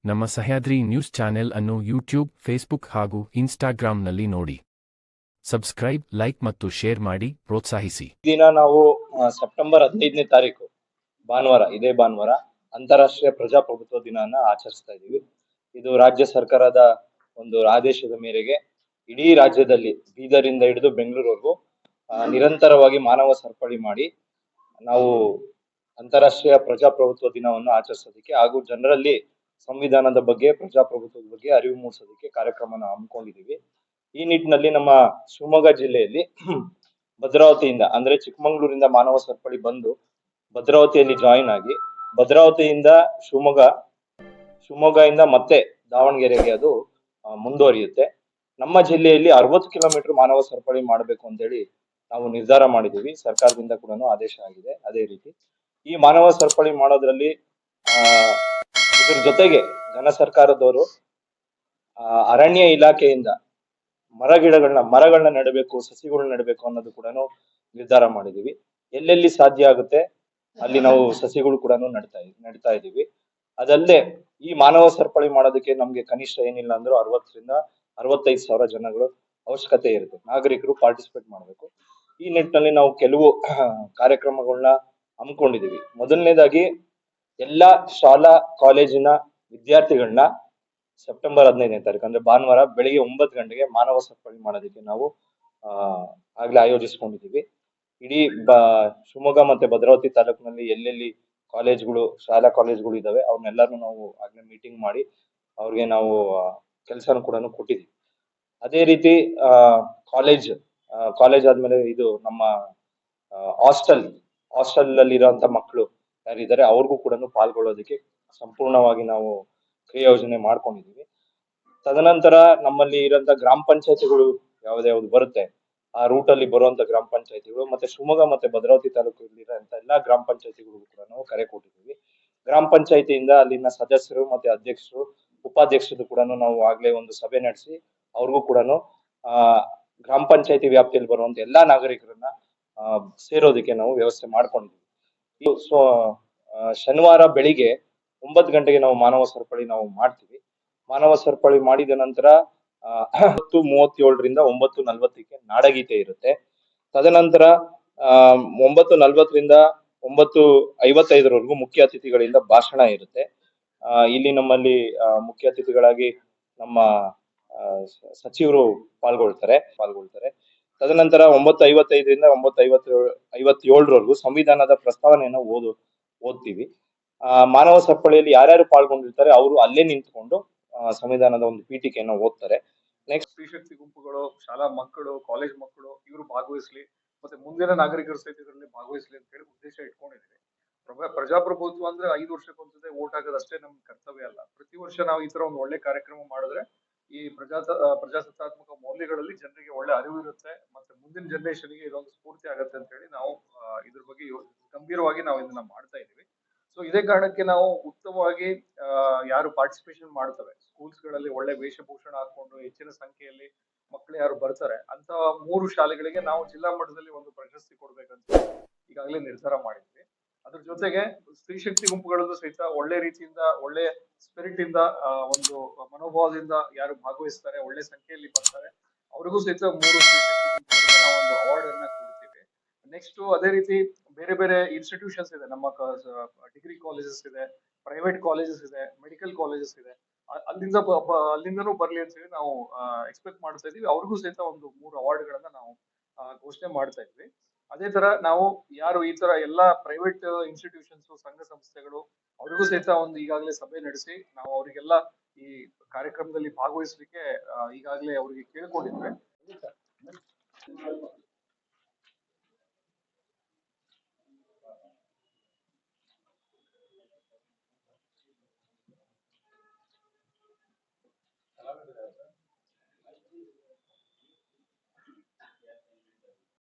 ನಮ್ಮ Sahyadri news channel ಅನ್ನು YouTube, Facebook ಹಾಗೂ ಇನ್ಸ್ಟಾಗ್ರಾಂನಲ್ಲಿ ನೋಡಿ. ಸಬ್ಸ್ಕ್ರೈಬ್, ಲೈಕ್ ಮತ್ತು ಶೇರ್ ಮಾಡಿ ಪ್ರೋತ್ಸಾಹಿಸಿ. ದಿನ ನಾವು ಸೆಪ್ಟೆಂಬರ್ 15ನೇ ತಾರೀಕು ಭಾನುವಾರ, ಇದೇ ಭಾನುವಾರ ಅಂತಾರಾಷ್ಟ್ರೀಯ ಪ್ರಜಾಪ್ರಭುತ್ವ ದಿನವನ್ನ ಆಚರಿಸ್ತಾ ಇದ್ದೀವಿ. ಇದು ರಾಜ್ಯ ಸರ್ಕಾರದ ಒಂದು ಆದೇಶದ ಮೇರೆಗೆ ಇಡೀ ರಾಜ್ಯದಲ್ಲಿ ಬೀದರಿಂದ ಹಿಡಿದು ಬೆಂಗಳೂರುವರೆಗೂ ನಿರಂತರವಾಗಿ ಮಾನವ ಸರಪಳಿ ಮಾಡಿ ನಾವು ಅಂತಾರಾಷ್ಟ್ರೀಯ ಪ್ರಜಾಪ್ರಭುತ್ವ ದಿನವನ್ನು ಆಚರಿಸೋದಕ್ಕೆ ಹಾಗೂ ಜನರಲ್ಲಿ ಸಂವಿಧಾನದ ಬಗ್ಗೆ, ಪ್ರಜಾಪ್ರಭುತ್ವದ ಬಗ್ಗೆ ಅರಿವು ಮೂಡಿಸೋದಕ್ಕೆ ಕಾರ್ಯಕ್ರಮನ ಹಮ್ಮಿಕೊಂಡಿದ್ದೀವಿ. ಈ ನಿಟ್ಟಿನಲ್ಲಿ ನಮ್ಮ ಶಿವಮೊಗ್ಗ ಜಿಲ್ಲೆಯಲ್ಲಿ ಭದ್ರಾವತಿಯಿಂದ ಅಂದ್ರೆ ಚಿಕ್ಕಮಂಗ್ಳೂರಿಂದ ಮಾನವ ಸರಪಳಿ ಬಂದು ಭದ್ರಾವತಿಯಲ್ಲಿ ಜಾಯಿನ್ ಆಗಿ ಭದ್ರಾವತಿಯಿಂದ ಶಿವಮೊಗ್ಗದಿಂದ ಮತ್ತೆ ದಾವಣಗೆರೆಗೆ ಅದು ಮುಂದುವರಿಯುತ್ತೆ. ನಮ್ಮ ಜಿಲ್ಲೆಯಲ್ಲಿ 60 ಕಿಲೋಮೀಟರ್ ಮಾನವ ಸರಪಳಿ ಮಾಡಬೇಕು ಅಂತೇಳಿ ನಾವು ನಿರ್ಧಾರ ಮಾಡಿದ್ದೀವಿ. ಸರ್ಕಾರದಿಂದ ಕೂಡ ಆದೇಶ ಆಗಿದೆ. ಅದೇ ರೀತಿ ಈ ಮಾನವ ಸರಪಳಿ ಮಾಡೋದ್ರಲ್ಲಿ ಇದ್ರ ಜೊತೆಗೆ ಘನ ಸರ್ಕಾರದವರು ಅರಣ್ಯ ಇಲಾಖೆಯಿಂದ ಮರಗಳನ್ನ ನೆಡಬೇಕು, ಸಸಿಗಳನ್ನ ನೆಡಬೇಕು ಅನ್ನೋದು ಕೂಡ ನಿರ್ಧಾರ ಮಾಡಿದೀವಿ. ಎಲ್ಲೆಲ್ಲಿ ಸಾಧ್ಯ ಆಗುತ್ತೆ ಅಲ್ಲಿ ನಾವು ಸಸಿಗಳು ಕೂಡ ನೆಡ್ತಾ ಇದೀವಿ. ಅದಲ್ಲದೆ ಈ ಮಾನವ ಸರಪಳಿ ಮಾಡೋದಕ್ಕೆ ನಮ್ಗೆ ಕನಿಷ್ಠ ಏನಿಲ್ಲ ಅಂದ್ರೂ 60ರಿಂದ 65,000 ಜನಗಳು ಅವಶ್ಯಕತೆ ಇರುತ್ತೆ. ನಾಗರಿಕರು ಪಾರ್ಟಿಸಿಪೇಟ್ ಮಾಡಬೇಕು. ಈ ನಿಟ್ಟಿನಲ್ಲಿ ನಾವು ಕೆಲವು ಕಾರ್ಯಕ್ರಮಗಳನ್ನ ಹಮ್ಮಿಕೊಂಡಿದೀವಿ. ಮೊದಲನೇದಾಗಿ ಎಲ್ಲಾ ಶಾಲಾ ಕಾಲೇಜಿನ ವಿದ್ಯಾರ್ಥಿಗಳನ್ನ ಸೆಪ್ಟೆಂಬರ್ 15ನೇ ತಾರೀಕು ಅಂದ್ರೆ ಭಾನುವಾರ ಬೆಳಿಗ್ಗೆ 9 ಗಂಟೆಗೆ ಮಾನವ ಸರಪಳಿ ಮಾಡೋದಕ್ಕೆ ನಾವು ಆಗ್ಲೇ ಆಯೋಜಿಸ್ಕೊಂಡಿದ್ದೀವಿ. ಇಡೀ ಶಿವಮೊಗ್ಗ ಮತ್ತೆ ಭದ್ರಾವತಿ ತಾಲೂಕಿನಲ್ಲಿ ಎಲ್ಲೆಲ್ಲಿ ಶಾಲಾ ಕಾಲೇಜ್ಗಳು ಇದಾವೆ ಅವ್ರನ್ನೆಲ್ಲರೂ ನಾವು ಆಗ್ಲೇ ಮೀಟಿಂಗ್ ಮಾಡಿ ಅವ್ರಿಗೆ ನಾವು ಕೆಲಸನ ಕೂಡ ಕೊಟ್ಟಿದ್ದೀವಿ. ಅದೇ ರೀತಿ ಕಾಲೇಜ್ ಆದ್ಮೇಲೆ ಇದು ನಮ್ಮ ಹಾಸ್ಟೆಲ್ ಅಲ್ಲಿ ಇರುವಂತ ಮಕ್ಕಳು ಯಾರಿದ್ದಾರೆ ಅವ್ರಿಗೂ ಕೂಡ ಪಾಲ್ಗೊಳ್ಳೋದಕ್ಕೆ ಸಂಪೂರ್ಣವಾಗಿ ನಾವು ಕ್ರಿಯೋಜನೆ ಮಾಡ್ಕೊಂಡಿದೀವಿ. ತದನಂತರ ನಮ್ಮಲ್ಲಿ ಇರುವಂತ ಗ್ರಾಮ ಪಂಚಾಯತಿಗಳು ಯಾವ್ದು ಬರುತ್ತೆ ಆ ರೂಟ್ ಅಲ್ಲಿ ಬರುವಂತ ಗ್ರಾಮ ಪಂಚಾಯತಿಗಳು ಮತ್ತೆ ಶಿವಮೊಗ್ಗ ಮತ್ತೆ ಭದ್ರಾವತಿ ತಾಲೂಕಲ್ಲಿ ಇರುವಂತ ಎಲ್ಲಾ ಗ್ರಾಮ ಪಂಚಾಯತಿಗಳಿಗೂ ಕೂಡ ನಾವು ಕರೆ ಕೊಟ್ಟಿದ್ದೀವಿ. ಗ್ರಾಮ ಪಂಚಾಯತಿಯಿಂದ ಅಲ್ಲಿನ ಸದಸ್ಯರು ಮತ್ತೆ ಅಧ್ಯಕ್ಷರು, ಉಪಾಧ್ಯಕ್ಷರು ಕೂಡ ನಾವು ಆಗ್ಲೇ ಒಂದು ಸಭೆ ನಡೆಸಿ ಅವ್ರಿಗೂ ಕೂಡ ಗ್ರಾಮ ಪಂಚಾಯತಿ ವ್ಯಾಪ್ತಿಯಲ್ಲಿ ಬರುವಂತ ಎಲ್ಲಾ ನಾಗರಿಕರನ್ನ ಸೇರೋದಕ್ಕೆ ನಾವು ವ್ಯವಸ್ಥೆ ಮಾಡ್ಕೊಂಡಿದ್ದೀವಿ. ಶನಿವಾರ ಬೆಳಿಗ್ಗೆ 9 ಗಂಟೆಗೆ ನಾವು ಮಾನವ ಸರಪಳಿ ನಾವು ಮಾಡ್ತೀವಿ. ಮಾನವ ಸರಪಳಿ ಮಾಡಿದ ನಂತರ 9:37ರಿಂದ 9:40ಕ್ಕೆ ನಾಡಗೀತೆ ಇರುತ್ತೆ. ತದನಂತರ 9:40ರಿಂದ 9:55ವರೆಗೂ ಮುಖ್ಯ ಅತಿಥಿಗಳಿಂದ ಭಾಷಣ ಇರುತ್ತೆ. ಇಲ್ಲಿ ನಮ್ಮಲ್ಲಿ ಮುಖ್ಯ ಅತಿಥಿಗಳಾಗಿ ನಮ್ಮ ಸಚಿವರು ಪಾಲ್ಗೊಳ್ತಾರೆ. ತದನಂತರ 9:55ರಿಂದ 9:57ವರೆಗೂ ಸಂವಿಧಾನದ ಪ್ರಸ್ತಾವನೆಯನ್ನು ಓದ್ತೀವಿ. ಮಾನವ ಸರಪಳಿಯಲ್ಲಿ ಯಾರ್ಯಾರು ಪಾಲ್ಗೊಂಡಿರ್ತಾರೆ ಅವರು ಅಲ್ಲೇ ನಿಂತ್ಕೊಂಡು ಸಂವಿಧಾನದ ಒಂದು ಪೀಠಿಕೆಯನ್ನು ಓದ್ತಾರೆ. ನೆಕ್ಸ್ಟ್ ಸ್ತ್ರೀಶಕ್ತಿ ಗುಂಪುಗಳು, ಶಾಲಾ ಮಕ್ಕಳು, ಕಾಲೇಜ್ ಮಕ್ಕಳು ಇವರು ಭಾಗವಹಿಸ್ಲಿ, ಮತ್ತೆ ಮುಂದಿನ ನಾಗರಿಕರು ಸಹಿತ ಇದರಲ್ಲಿ ಭಾಗವಹಿಸ್ಲಿ ಅಂತ ಹೇಳಿ ಉದ್ದೇಶ ಇಟ್ಕೊಂಡಿದ್ದೀವಿ. ಪ್ರಜಾಪ್ರಭುತ್ವ ಅಂದ್ರೆ 5 ವರ್ಷಕ್ಕೊಂದ್ಸತಿ ವೋಟ್ ಹಾಕೋದಷ್ಟೇ ನಮ್ ಕರ್ತವ್ಯ ಅಲ್ಲ. ಪ್ರತಿ ವರ್ಷ ನಾವು ಈ ತರ ಒಂದು ಒಳ್ಳೆ ಕಾರ್ಯಕ್ರಮ ಮಾಡಿದ್ರೆ ಈ ಪ್ರಜಾಸತ್ತಾತ್ಮಕ ಮೌಲ್ಯಗಳಲ್ಲಿ ಜನರಿಗೆ ಒಳ್ಳೆ ಅರಿವು ಇರುತ್ತೆ, ಮತ್ತೆ ಮುಂದಿನ ಜನರೇಷನ್ಗೆ ಇದೊಂದು ಸ್ಫೂರ್ತಿ ಆಗತ್ತೆ ಅಂತ ಹೇಳಿ ನಾವು ಇದ್ರ ಬಗ್ಗೆ ಗಂಭೀರವಾಗಿ ನಾವು ಇದನ್ನ ಮಾಡ್ತಾ ಇದೀವಿ. ಸೊ ಇದೇ ಕಾರಣಕ್ಕೆ ನಾವು ಉತ್ತಮವಾಗಿ ಯಾರು ಪಾರ್ಟಿಸಿಪೇಷನ್ ಮಾಡ್ತವೆ ಸ್ಕೂಲ್ಸ್ ಗಳಲ್ಲಿ ಒಳ್ಳೆ ವೇಷಭೂಷಣ ಹಾಕೊಂಡು ಹೆಚ್ಚಿನ ಸಂಖ್ಯೆಯಲ್ಲಿ ಮಕ್ಕಳು ಯಾರು ಬರ್ತಾರೆ ಅಂತ 3 ಶಾಲೆಗಳಿಗೆ ನಾವು ಜಿಲ್ಲಾ ಮಟ್ಟದಲ್ಲಿ ಒಂದು ಪ್ರಶಸ್ತಿ ಕೊಡ್ಬೇಕಂತ ಈಗಾಗಲೇ ನಿರ್ಧಾರ ಮಾಡಿದ್ವಿ. ಅದ್ರ ಜೊತೆಗೆ ಸ್ತ್ರೀಶಕ್ತಿ ಗುಂಪುಗಳಲ್ಲೂ ಸಹಿತ ಒಳ್ಳೆ ರೀತಿಯಿಂದ, ಒಳ್ಳೆ ಸ್ಪಿರಿಟ್ ಇಂದ, ಒಂದು ಮನೋಭಾವದಿಂದ ಯಾರು ಭಾಗವಹಿಸ್ತಾರೆ, ಒಳ್ಳೆ ಸಂಖ್ಯೆಯಲ್ಲಿ ಬರ್ತಾರೆ ಅವ್ರಿಗೂ ಸಹಿತ 3 ಸ್ತ್ರೀಶಕ್ತಿ ಗುಂಪುಗಳಿಗೆ ನಾವು ಒಂದು ಅವಾರ್ಡ್ ಅನ್ನ ಕೊಡ್ತೀವಿ. ನೆಕ್ಸ್ಟ್ ಅದೇ ರೀತಿ ಬೇರೆ ಬೇರೆ ಇನ್ಸ್ಟಿಟ್ಯೂಷನ್ಸ್ ಇದೆ, ನಮ್ಮ ಡಿಗ್ರಿ ಕಾಲೇಜಸ್ ಇದೆ, ಪ್ರೈವೇಟ್ ಕಾಲೇಜಸ್ ಇದೆ, ಮೆಡಿಕಲ್ ಕಾಲೇಜಸ್ ಇದೆ. ಅಲ್ಲಿಂದನೂ ಬರ್ಲಿ ಅಂತ ಹೇಳಿ ನಾವು ಎಕ್ಸ್ಪೆಕ್ಟ್ ಮಾಡ್ತಾ ಇದೀವಿ. ಅವ್ರಿಗೂ ಸಹಿತ ಒಂದು 3 ಅವಾರ್ಡ್ ಗಳನ್ನ ನಾವು ಘೋಷಣೆ ಮಾಡ್ತಾ ಇದ್ವಿ. ಅದೇ ತರ ನಾವು ಯಾರು ಈ ತರ ಎಲ್ಲಾ ಪ್ರೈವೇಟ್ ಇನ್ಸ್ಟಿಟ್ಯೂಷನ್ಸ್, ಸಂಘ ಸಂಸ್ಥೆಗಳು ಅವ್ರಿಗೂ ಸಹಿತ ಒಂದು ಈಗಾಗಲೇ ಸಭೆ ನಡೆಸಿ ನಾವು ಅವರಿಗೆಲ್ಲ ಈ ಕಾರ್ಯಕ್ರಮದಲ್ಲಿ ಭಾಗವಹಿಸ್ಲಿಕ್ಕೆ ಈಗಾಗಲೇ ಅವರಿಗೆ ಕೇಳ್ಕೊಂಡಿದ್ವಿ.